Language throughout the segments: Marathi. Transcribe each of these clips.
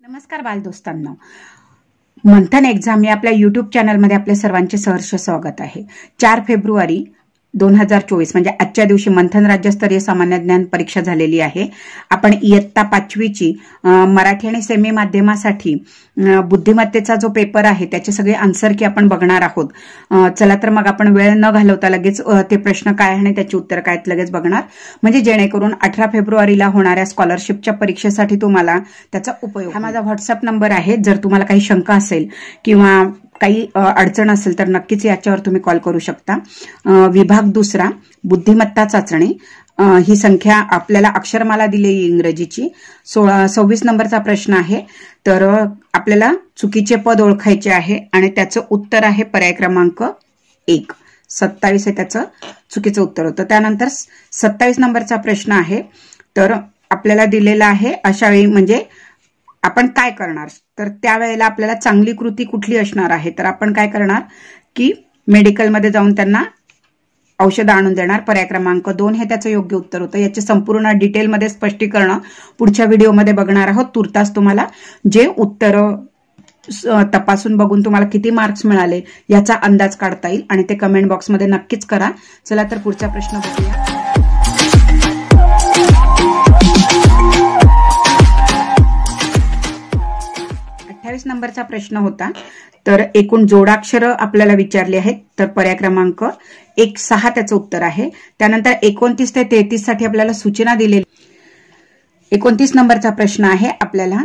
नमस्कार बालदोस्तांनो, मंथन एक्झाम या आपल्या यूट्यूब चॅनलमध्ये आपल्या सर्वांचे सहर्ष स्वागत आहे। 4 फेब्रुवारी 2024 म्हणजे आजच्या दिवशी मंथन राज्यस्तरीय सामान्य ज्ञान परीक्षा झालेली आहे। आपण इयत्ता 5वीची मराठी आणि सेमी माध्यमासाठी बुद्धिमत्तेचा जो पेपर आहे त्याचे सगळे आन्सर की आपण बघणार आहोत। चला तर मग आपण वेळ न घालवता लगेच ते प्रश्न काय आणि त्याची उत्तर काय लगेच बघणार, म्हणजे जेणेकरून 18 फेब्रुवारीला होणाऱ्या स्कॉलरशिपच्या परीक्षेसाठी तुम्हाला त्याचा उपयोग। हा माझा व्हॉट्सअप नंबर आहे। जर तुम्हाला काही शंका असेल किंवा काही अडचण असेल तर नक्कीच याच्यावर तुम्ही कॉल करू शकता। विभाग दुसरा बुद्धिमत्ता चाचणी, ही संख्या आपल्याला अक्षरमाला दिलेली इंग्रजीची। 26 नंबरचा प्रश्न आहे। तर आपल्याला चुकीचे पद ओळखायचे आहे आणि त्याचं उत्तर आहे पर्याय क्रमांक 1। 27 हे त्याचं चुकीचं उत्तर होतं। त्यानंतर 27 नंबरचा प्रश्न आहे। तर आपल्याला दिलेला आहे अशा वेळी म्हणजे आपण काय करणार, तर त्यावेळेला आपल्याला चांगली कृती कुठली असणार आहे, तर आपण काय करणार की मेडिकलमध्ये जाऊन त्यांना औषध आणून देणार। पर्याय क्रमांक 2 हे त्याचं योग्य उत्तर होतं। याचे संपूर्ण डिटेलमध्ये स्पष्टीकरण पुढच्या व्हिडिओमध्ये बघणार आहोत। तुर्तास तुम्हाला जे उत्तर तपासून बघून तुम्हाला किती मार्क्स मिळाले याचा अंदाज काढता येईल आणि ते कमेंट बॉक्समध्ये नक्कीच करा। चला तर पुढचा प्रश्न बघूया। 28 नंबरचा प्रश्न होता। तर एकूण जोडाक्षर आपल्याला विचारले आहेत। तर पर्याय क्रमांक 1, 6 त्याचं उत्तर आहे। त्यानंतर 29 ते 33 साठी आपल्याला सूचना दिलेली। 29 नंबरचा प्रश्न आहे। आपल्याला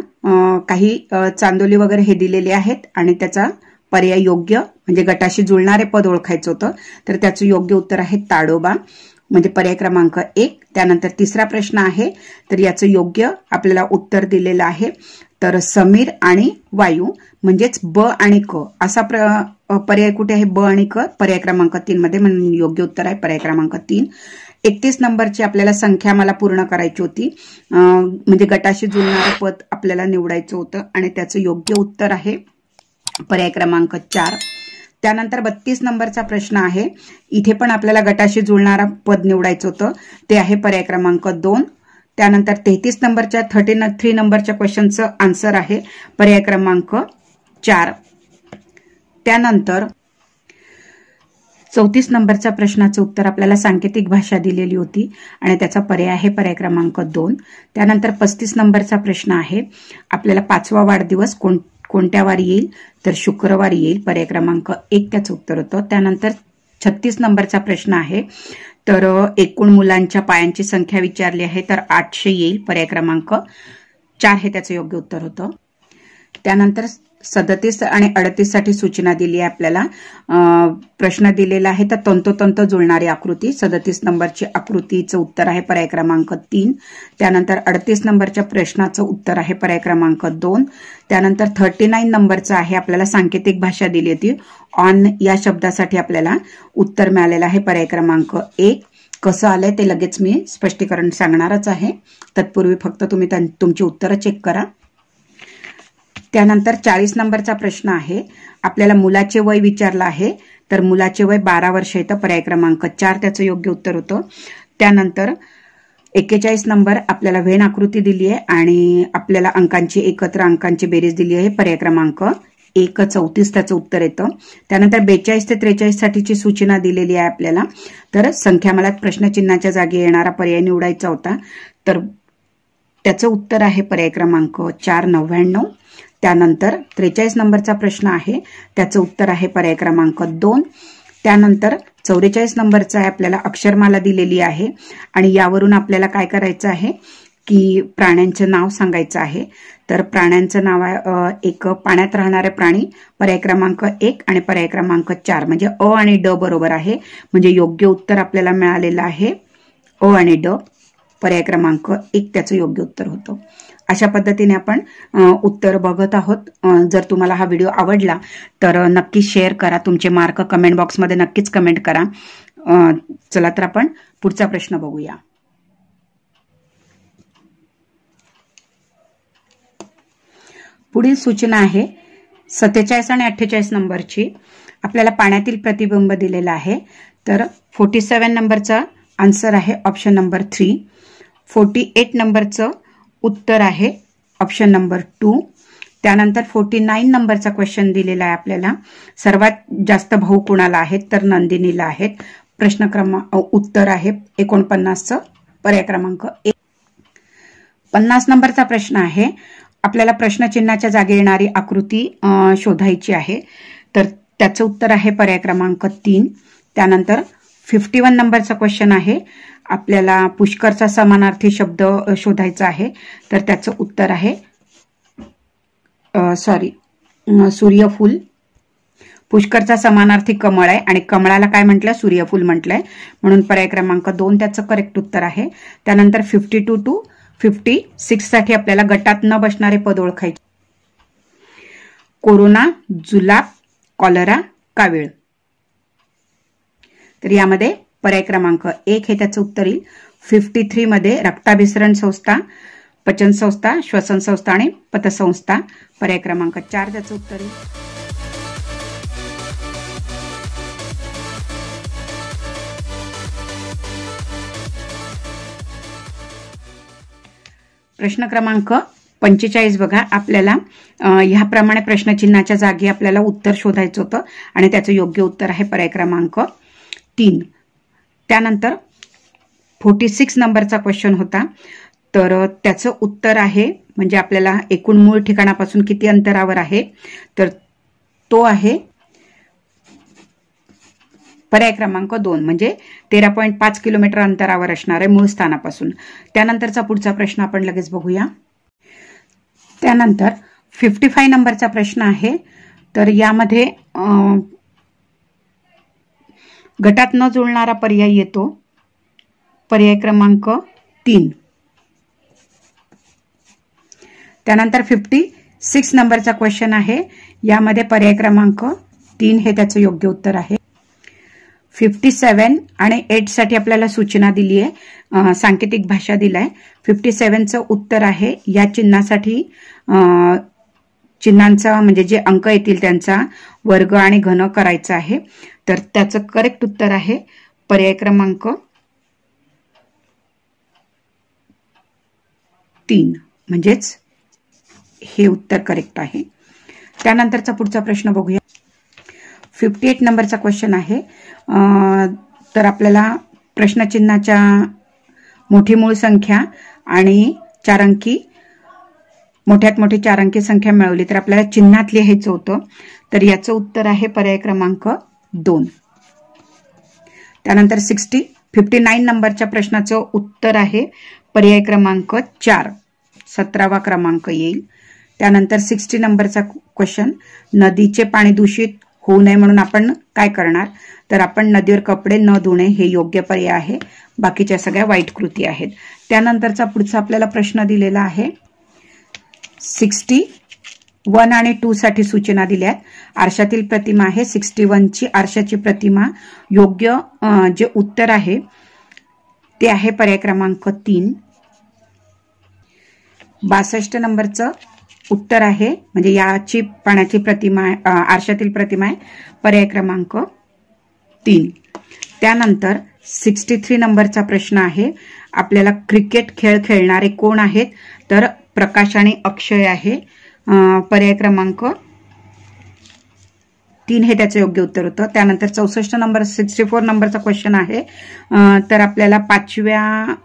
काही चांदोली वगैरे हे दिलेले आहेत आणि त्याचा पर्याय योग्य म्हणजे गटाशी जुळणारे पद ओळखायचं होतं। तर त्याचं योग्य उत्तर आहे ताडोबा, म्हणजे पर्याय क्रमांक 1। त्यानंतर तिसरा प्रश्न आहे। तर याचं योग्य आपल्याला उत्तर दिलेलं आहे। तर समीर आणि वायू म्हणजेच ब आणि क असा पर्याय कुठे आहे, ब आणि क पर्याय क्रमांक 3 मध्ये, म्हणून योग्य उत्तर आहे पर्याय क्रमांक 3। 31 नंबरची आपल्याला संख्या मला पूर्ण करायची होती, म्हणजे गटाशी जुळणारं पद आपल्याला निवडायचं होतं आणि त्याचं योग्य उत्तर आहे पर्याय क्रमांक 4। त्यानंतर 32 नंबरचा प्रश्न आहे। इथे पण आपल्याला गटाशी जुळणारा पद निवडायचं होतं, ते आहे पर्याय क्रमांक 2। त्यानंतर 33 नंबरच्या 33 नंबरच्या क्वेश्चनचं आन्सर आहे पर्याय क्रमांक 4। त्यानंतर 34 नंबरच्या प्रश्नाचं उत्तर आपल्याला सांकेतिक भाषा दिलेली होती आणि त्याचा पर्याय आहे पर्याय क्रमांक 2। त्यानंतर 35 नंबरचा प्रश्न आहे। आपल्याला 5वा वाढदिवस कोणत्या वारी येईल, तर शुक्रवारी येईल, पर्याय क्रमांक 1 त्याचं उत्तर होतं। त्यानंतर 36 नंबरचा प्रश्न आहे। तर एकूण मुलांच्या पायांची संख्या विचारली आहे, तर 800 येईल, पर्याय क्रमांक 4 हे त्याचं योग्य उत्तर होतं। त्यानंतर 37 आणि 38 साठी सूचना दिली आहे आपल्याला। प्रश्न दिलेला आहे तर तंतोतंत जुळणारी आकृती, 37 नंबरची आकृतीचं उत्तर आहे पर्याय क्रमांक 3। त्यानंतर 38 नंबरच्या प्रश्नाचं उत्तर आहे पर्याय क्रमांक 2। त्यानंतर 39 नंबरचं आहे, आपल्याला सांकेतिक भाषा दिली होती। ऑन या शब्दासाठी आपल्याला उत्तर मिळालेलं आहे पर्याय क्रमांक 1। कसं आलंय ते लगेच मी स्पष्टीकरण सांगणारच आहे, तत्पूर्वी फक्त तुम्ही तुमची उत्तरं चेक करा। त्यानंतर 40 नंबरचा प्रश्न आहे। आपल्याला मुलाचे वय विचारलं आहे, तर मुलाचे वय 12 वर्ष येतं, पर्याय क्रमांक 4 त्याचं योग्य उत्तर होतं। त्यानंतर 41 नंबर आपल्याला व्हेन आकृती दिली आहे आणि आपल्याला एकत्र अंकांची बेरीज दिली आहे, पर्याय क्रमांक 1। 34 त्याचं उत्तर येतं। त्यानंतर 42 ते 43 साठीची सूचना दिलेली आहे आपल्याला। तर संख्या मला प्रश्नचिन्हाच्या जागी येणारा पर्याय निवडायचा होता, तर त्याचं उत्तर आहे पर्याय क्रमांक 4, 99। त्यानंतर 43 नंबरचा प्रश्न आहे, त्याचं उत्तर आहे पर्याय क्रमांक 2। त्यानंतर 44 नंबरचा आहे, आपल्याला अक्षरमाला दिलेली आहे आणि यावरून आपल्याला काय करायचं आहे की प्राण्यांचं नाव सांगायचं आहे। तर प्राण्यांचं नाव आहे एक पाण्यात राहणारे प्राणी, पर्याय क्रमांक 1 आणि पर्याय क्रमांक 4, म्हणजे अ आणि ड बरोबर आहे, म्हणजे योग्य उत्तर आपल्याला मिळालेलं आहे अ आणि ड, पर्याय क्रमांक 1 त्याचं योग्य उत्तर होतं। अशा पद्धतीने आपण उत्तर बघत आहोत। जर तुम्हाला हा व्हिडिओ आवडला तर नक्की शेअर करा, तुमचे मार्क कमेंट बॉक्समध्ये नक्कीच कमेंट करा। चला तर आपण पुढचा प्रश्न बघूया। पुढील सूचना आहे 47 आणि 48 नंबरची। आपल्याला पाण्यातील प्रतिबिंब दिलेला आहे, तर 47 नंबरचा आन्सर आहे ऑप्शन नंबर 3। 48 नंबरचं उत्तर आहे ऑप्शन नंबर 2। त्यानंतर 49 नंबरचा क्वेश्चन दिलेला आहे आपल्याला. सर्वात जास्त भाऊ कुणाला आहेत, तर नंदिनीला आहेत. प्रश्न क्रमांक उत्तर आहे 49चं, पर्याय क्रमांक 1. 50 नंबरचा प्रश्न आहे. आपल्याला प्रश्नचिन्हाच्या जागी येणारी आकृती शोधायची आहे, तर त्याचं उत्तर आहे पर्याय क्रमांक 3. त्यानंतर 51 नंबरचा क्वेश्चन आहे. आपल्याला पुष्करचा समानार्थी शब्द शोधायचा आहे, तर त्याचं उत्तर आहे सूर्यफूल. पुष्करचा समानार्थी कमळ आहे आणि कमळाला काय म्हटलं, सूर्यफूल म्हटलंय, म्हणून पर्याय क्रमांक 2 त्याचं करेक्ट उत्तर आहे. त्यानंतर 52 टू 56 साठी आपल्याला गटात न बसणारे पद ओळखायचे. कोरोना, जुलाब, कॉलरा, कावीळ. तर यामध्ये पर्याय क्रमांक 1 हे त्याचं उत्तर येईल. 53 मध्ये रक्ताभिसरण संस्था, पचन संस्था, श्वसन संस्था आणि पतसंस्था. पर्याय क्रमांक 4 त्याचं उत्तर येईल. प्रश्न क्रमांक 45 बघा. आपल्याला ह्याप्रमाणे प्रश्नचिन्हाच्या जागी आपल्याला उत्तर शोधायचं होतं आणि त्याचं योग्य उत्तर आहे पर्याय क्रमांक 3. त्यानंतर 46 नंबरचा क्वेश्चन होता, तर त्याचं उत्तर आहे म्हणजे आपल्याला एकूण मूळ ठिकाणापासून किती अंतरावर आहे, तर तो आहे पर्याय क्रमांक 2 म्हणजे 13.5 किलोमीटर अंतरावर असणार आहे मूळ स्थानापासून. त्यानंतरचा पुढचा प्रश्न आपण लगेच बघूया. त्यानंतर 55 नंबरचा प्रश्न आहे. तर यामध्ये गटात न जुळणारा पर्याय येतो, पर्याय क्रमांक 3. त्यानंतर 56 नंबरचा क्वेश्चन आहे. यामध्ये पर्याय क्रमांक 3 हे त्याचं योग्य उत्तर आहे. 57 आणि 8 साठी आपल्याला सूचना दिली आहे, सांकेतिक भाषा दिलाय. 57चं उत्तर आहे या चिन्हासाठी चिन्हांचा म्हणजे जे अंक येतील त्यांचा वर्ग आणि घन करायचा आहे, तर त्याचं करेक्ट उत्तर आहे पर्याय क्रमांक 3 म्हणजेच हे उत्तर करेक्ट आहे. त्यानंतरचा पुढचा प्रश्न बघूया. 58 नंबरचा क्वेश्चन आहे. तर आपल्याला प्रश्नचिन्हाच्या मोठी मूळ संख्या आणि 4 अंकी मोठ्यात मोठी 4 अंकी संख्या मिळवली तर आपल्याला चिन्हात लिहायचं होतं, तर याचं उत्तर आहे पर्याय क्रमांक 2. त्यानंतर 59 नंबरच्या प्रश्नाचं उत्तर आहे पर्याय क्रमांक 4, 17वा क्रमांक येईल. त्यानंतर 60 नंबरचा क्वेश्चन, नदीचे पाणी दूषित होऊ नये म्हणून आपण काय करणार, तर आपण नदीवर कपडे न धुणे हे योग्य पर्याय आहे, बाकीच्या सगळ्या वाईट कृती आहेत. त्यानंतरचा पुढचा आपल्याला प्रश्न दिलेला आहे. 61 आणि 2 साठी सूचना दिल्यात. आरशातील प्रतिमा आहे 61 ची आरशाची प्रतिमा. योग्य जे उत्तर आहे ते आहे पर्याय क्रमांक 3. 62 नंबरचं उत्तर आहे म्हणजे याची पाण्याची प्रतिमा आरशातील प्रतिमा आहे, पर्याय क्रमांक 3. त्यानंतर 63 नंबरचा प्रश्न आहे. आपल्याला क्रिकेट खेळ खेळणारे कोण आहेत, तर प्रकाश आणि अक्षय आहे, पर्याय क्रमांक 3 हे त्याचं योग्य उत्तर होतं. त्यानंतर 64 नंबरचा क्वेश्चन आहे. तर आपल्याला 5व्या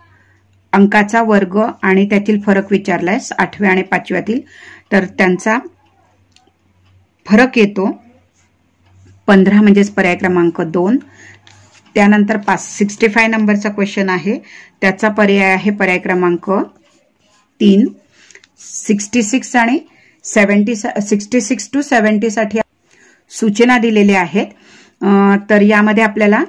अंकाचा वर्ग आणि त्यातील फरक विचारलाय, 8व्या आणि 5व्यातील, तर त्यांचा फरक येतो 15 म्हणजेच पर्याय क्रमांक 2. त्यानंतर 65 नंबरचा क्वेश्चन आहे, त्याचा पर्याय आहे पर्याय क्रमांक 3. 66 आणि 66 टू 70 साठी सूचना दिलेल्या आहेत. तर यामध्ये आपल्याला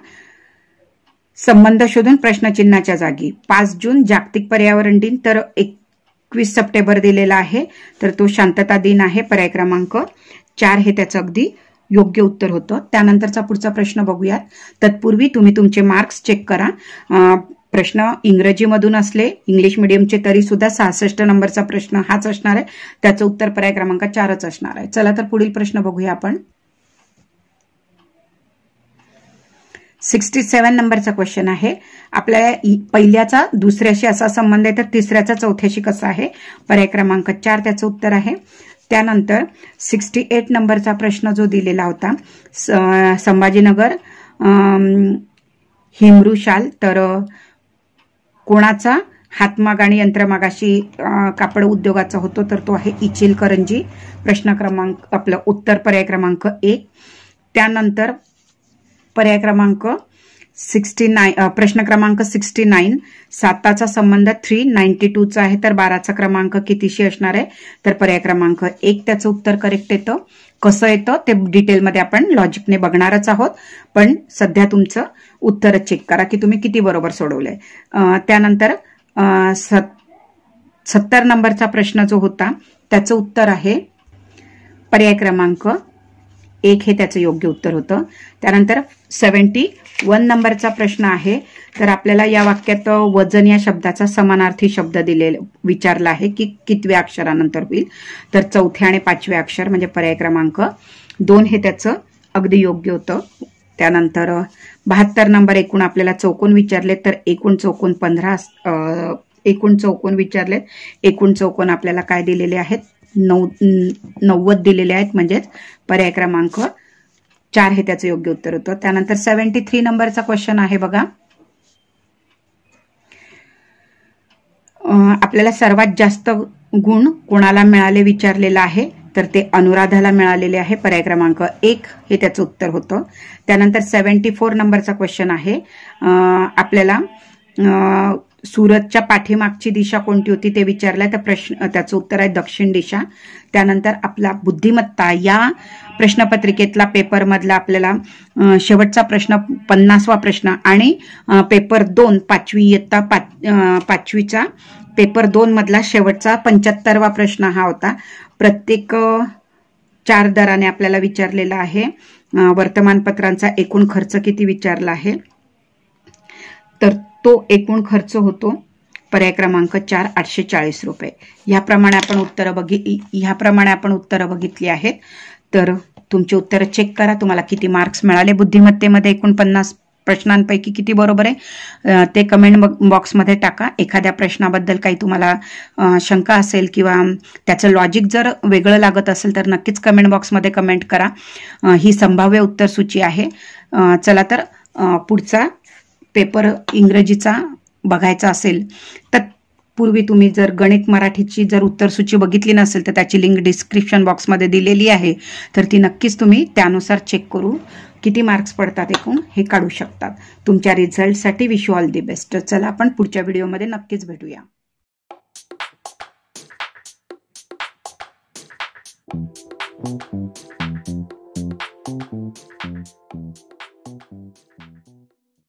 संबंध शोधून प्रश्नचिन्हाच्या जागी 5 जून जागतिक पर्यावरण दिन, तर 21 सप्टेंबर दिलेला आहे, तर तो शांतता दिन आहे, पर्याय क्रमांक 4 हे त्याचं अगदी योग्य उत्तर होतं. त्यानंतरचा पुढचा प्रश्न बघूयात. तत्पूर्वी तुम्ही तुमचे मार्क्स चेक करा. प्रश्न इंग्रजीमधून असले, इंग्लिश मीडियमचे, तरी सुद्धा 66 नंबरचा प्रश्न हाच असणार आहे, त्याचं उत्तर पर्याय क्रमांक 4च असणार आहे. चला तर पुढील प्रश्न बघूया आपण. 67 नंबरचा क्वेश्चन आहे. आपल्याला पहिल्याचा दुसऱ्याशी असा संबंध आहे, तर तिसऱ्याचा चौथ्याशी कसा आहे, पर्याय क्रमांक 4 त्याचं उत्तर आहे. त्यानंतर 68 नंबरचा प्रश्न जो दिलेला होता, संभाजीनगर हिमरूशाल, तर कोणाचा हातमाग आणि यंत्रमागाशी कापड उद्योगाचा होतो, तर तो आहे इचलकरंजी. प्रश्न क्रमांक आपलं उत्तर पर्याय क्रमांक 1. त्यानंतर पर्याय क्रमांक 69, प्रश्न क्रमांक 69, 7चा संबंध 392चा आहे, तर 12चा क्रमांक कितीशी असणार आहे, तर पर्याय क्रमांक 1 त्याचं उत्तर करेक्ट येतं. कसं येतं ते डिटेलमध्ये आपण लॉजिकने बघणारच आहोत, पण सध्या तुमचं उत्तर चेक करा की तुम्ही किती बरोबर सोडवलंय. त्यानंतर 70 नंबरचा प्रश्न जो होता त्याचं उत्तर आहे पर्याय क्रमांक 1 हे त्याचं योग्य उत्तर होतं. त्यानंतर 71 नंबरचा प्रश्न आहे, तर आपल्याला या वाक्यात वजन या शब्दाचा समानार्थी शब्द विचारला आहे की कितव्या अक्षरानंतर होईल, तर चौथ्या आणि 5व्या अक्षर म्हणजे पर्याय क्रमांक 2 हे त्याचं अगदी योग्य होतं. त्यानंतर 72 नंबर, एकूण आपल्याला चौकोन विचारले, तर एकूण चौकोन 15, एकूण चौकोन विचारलेत. एकूण चौकोन आपल्याला काय दिलेले आहेत, 90 दिलेले आहेत, म्हणजेच पर्याय क्रमांक 4 हे त्याचं योग्य उत्तर होतं. त्यानंतर 73 नंबरचा क्वेश्चन आहे बघा, आपल्याला सर्वात जास्त गुण कोणाला मिळाले विचारलेला आहे, तर ते अनुराधाला मिळालेले आहे. पर्याय क्रमांक 1 हे त्याचं उत्तर होतं. त्यानंतर 74 नंबरचा क्वेश्चन आहे, आपल्याला सुरतच्या पाठीमागची दिशा कोणती होती ते विचारलंय, तर त्याचं उत्तर आहे दक्षिण दिशा. त्यानंतर आपला बुद्धिमत्ता या प्रश्नपत्रिकेतला पेपरमधला आपल्याला शेवटचा प्रश्न 50वा प्रश्न आणि पेपर 2 5वी इयत्ता 5वीचा पेपर 2 मधला शेवटचा 75वा प्रश्न हा होता. प्रत्येक 4 दराने आपल्याला विचारलेला आहे. वर्तमानपत्रांचा एकूण खर्च किती विचारला आहे, तर तो एकूण खर्च होतो पर्याय क्रमांक 4 840 रुपये. ह्याप्रमाणे आपण उत्तरं बघितली आहेत. तर तुमची उत्तरं चेक करा, तुम्हाला किती मार्क्स मिळाले. बुद्धिमत्तेमध्ये एकूण 50 प्रश्नांपैकी किती बरोबर आहे ते कमेंट बॉक्समध्ये टाका. एखाद्या प्रश्नाबद्दल काही तुम्हाला शंका असेल किंवा त्याचं लॉजिक जर वेगळं लागत असेल तर नक्कीच कमेंट बॉक्समध्ये कमेंट करा. ही संभाव्य उत्तर सूची आहे. चला तर पुढचा पेपर इंग्रजीचा बघायचा असेल तर पूर्वी तुम्ही जर गणित मराठीची जर उत्तरसूची बघितली नसेल तर त्याची लिंक डिस्क्रिप्शन बॉक्समध्ये दिलेली आहे, तर ती नक्कीच तुम्ही त्यानुसार चेक करू किती मार्क्स पडतात एकूण हे काढू शकतात. तुमच्या रिझल्टसाठी wish you all the best. चला आपण पुढच्या व्हिडिओमध्ये नक्कीच भेटूया.